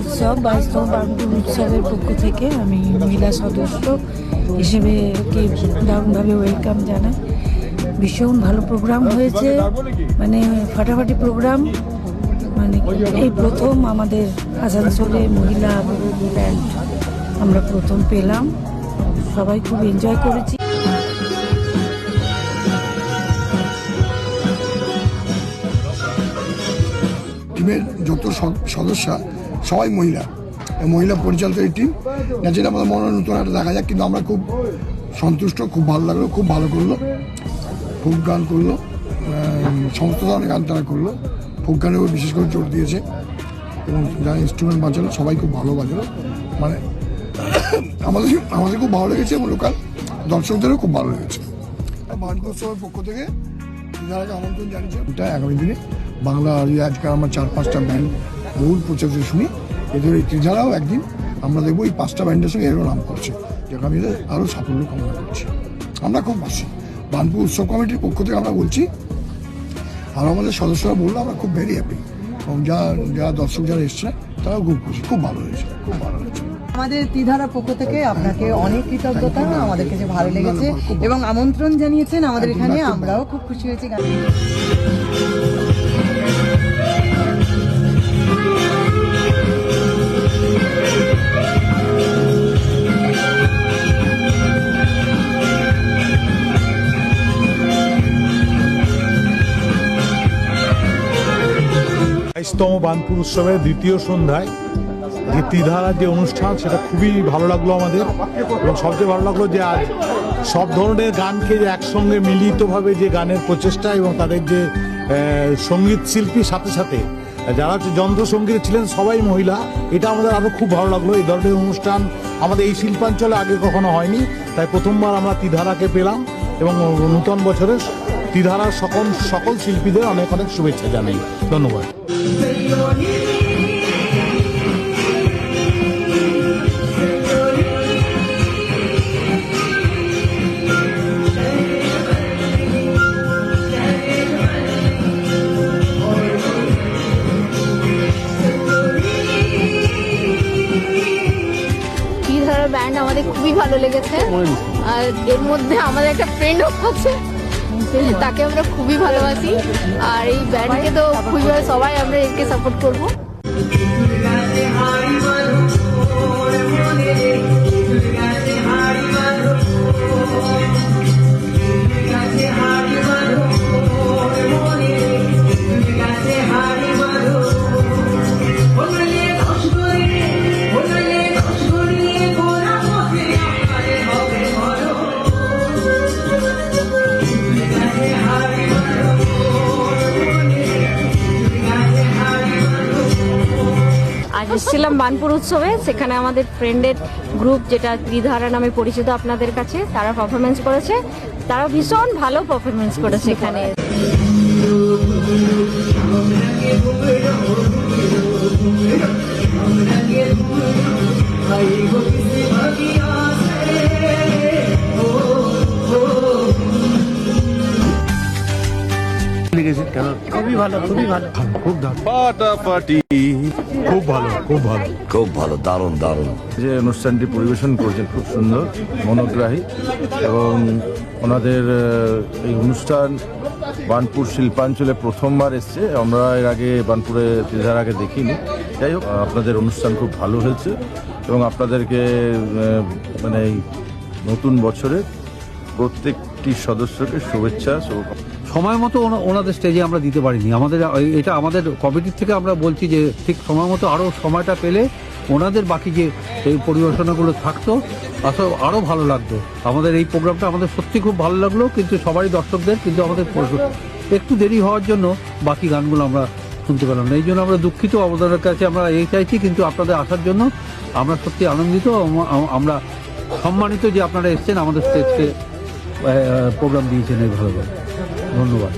উৎসব 22তম বানপুর উৎসবের পক্ষ থেকে আমি মহিলা সদস্য হিসেবে ওকে দারুণভাবে ওয়েলকাম জানাই। ভীষণ ভালো প্রোগ্রাম হয়েছে, মানে ফাটাফাটি প্রোগ্রাম। মানে এই প্রথম আমাদের আসানসোলে মহিলা ব্যান্ড আমরা প্রথম পেলাম, সবাই খুব এনজয় করেছি। টিমের যত সদস্য সবাই মহিলা পরিচালিত এই টিম যেটা আমাদের মনে হয় নতুন একটা দেখা যাক, কিন্তু আমরা খুব সন্তুষ্ট, খুব ভালো লাগলো, খুব ভালো করলো। ফোক গান করলো, সমস্ত ধরনের গান তারা করলো, ফোক গানের উপর বিশেষ করে জোর দিয়েছে এবং যারা ইনস্ট্রুমেন্ট বাজালো সবাই খুব ভালো বাজালো। মানে আমাদের খুব ভালো লেগেছে এবং লোকাল দর্শকদেরও খুব ভালো লেগেছে। বানপুর উৎসবের পক্ষ থেকে যারা আমন্ত্রণ জানিয়েছে ওটা আগামী দিনে বাংলা আজকাল আমরা 4-5টা ব্যান্ড বহুল প্রচারিত শুনি, এদের এই ত্রিধারাও একদিন আমরা দেখবো এই 5টা ব্যান্ডের সঙ্গে এরও নাম করছে, যেটা আমি আরও সাফল্য কামনা করছি। আমরা খুব খুশি, বানপুর উৎসব কমিটির পক্ষ থেকে আমরা বলছি, আর আমাদের সদস্যরা বললো আমরা খুব ভেরি হ্যাপি, এবং যারা দর্শক যারা এসছে তারাও খুব খুশি, খুব ভালো হয়েছে, খুব ভালো হয়েছে। আমাদের ত্রিধারা পক্ষ থেকে আপনাকে অনেক কৃতজ্ঞতা, আমাদের কাছে ভালো লেগেছে এবং আমন্ত্রণ জানিয়েছেন আমাদের এখানে, আমরাও খুব খুশি হয়েছি। তম বানপুর উৎসবের দ্বিতীয় সন্ধ্যায় ত্রিধারার যে অনুষ্ঠান সেটা খুবই ভালো লাগলো আমাদের, এবং সবচেয়ে ভালো লাগলো যে আজ সব ধরনের গানকে একসঙ্গে মিলিতভাবে যে গানের প্রচেষ্টা এবং তাদের যে সঙ্গীত শিল্পীর সাথে সাথে যারা যন্ত্রসঙ্গীত ছিলেন সবাই মহিলা, এটা আমাদের আরও খুব ভালো লাগলো। এই ধরনের অনুষ্ঠান আমাদের এই শিল্পাঞ্চলে আগে কখনো হয়নি, তাই প্রথমবার আমরা ত্রিধারাকে পেলাম এবং নূতন বছরের ত্রিধারার সকল শিল্পীদের অনেক অনেক শুভেচ্ছা জানাই। ধন্যবাদ। ত্রিধারা ব্যান্ড আমাদের খুবই ভালো লেগেছে, আর এর মধ্যে আমাদের একটা ফ্রেন্ডও আছে, তাকে আমরা খুবই ভালোবাসি, আর এই ব্যান্ডকে তো খুবই সবাই আমরা একে সাপোর্ট করবো। আজ এসেছিলাম বানপুর উৎসবে, সেখানে আমাদের ফ্রেন্ডের গ্রুপ যেটা ত্রিধারা নামে পরিচিত আপনাদের কাছে, তারা পারফরমেন্স করেছে, তারা ভীষণ ভালো পারফরমেন্স করেছে এখানে। খুবই ভালো, খুবই ভালো, খুব ফাটাফাটি, খুব ভালো, খুব ভালো, খুব ভালো, দারুণ দারুণ। যে অনুষ্ঠানটি পরিবেশন করেছেন খুব সুন্দর, মনোগ্রাহী, এবং ওনাদের এই অনুষ্ঠান বানপুর শিল্পাঞ্চলে প্রথমবার এসছে, আমরা এর আগে বানপুরে ত্রিধারা আগে দেখিনি। যাই হোক, আপনাদের অনুষ্ঠান খুব ভালো হয়েছে এবং আপনাদেরকে মানে এই নতুন বছরে প্রত্যেকটি সদস্যকে শুভেচ্ছা। সময় মতো ওনাদের স্টেজে আমরা দিতে পারিনি, এটা আমাদের কমিটির থেকে আমরা বলছি যে ঠিক সময় মতো আরও সময়টা পেলে ওনাদের বাকি যে এই পরিবেশনাগুলো থাকতো আসলে আরও ভালো লাগতো। আমাদের এই প্রোগ্রামটা আমাদের সত্যি খুব ভালো লাগলো, কিন্তু সবারই দর্শকদের, কিন্তু আমাদের একটু দেরি হওয়ার জন্য বাকি গানগুলো আমরা শুনতে পেলাম না, এই জন্য আমরা দুঃখিত। আপনাদের কাছে আমরা এই চাইছি, কিন্তু আপনাদের আসার জন্য আমরা সত্যি আনন্দিত, আমরা সম্মানিত যে আপনারা এসছেন আমাদের স্টেজকে প্রোগ্রাম দিয়েছেন এই ভালোভাবে। ধন্যবাদ।